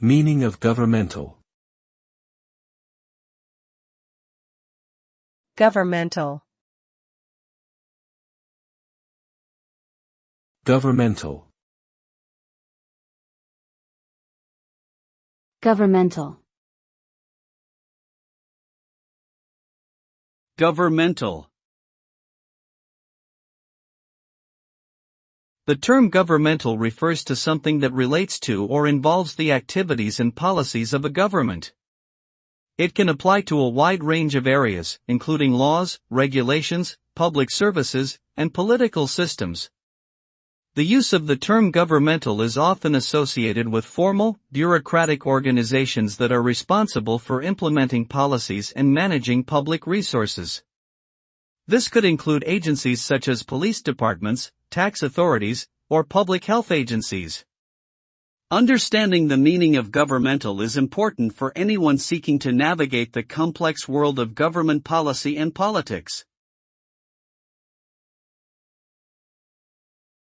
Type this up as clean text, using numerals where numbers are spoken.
Meaning of governmental. Governmental. Governmental. Governmental. Governmental. The term governmental refers to something that relates to or involves the activities and policies of a government. It can apply to a wide range of areas, including laws, regulations, public services, and political systems. The use of the term governmental is often associated with formal, bureaucratic organizations that are responsible for implementing policies and managing public resources. This could include agencies such as police departments, tax authorities, or public health agencies. Understanding the meaning of governmental is important for anyone seeking to navigate the complex world of government policy and politics.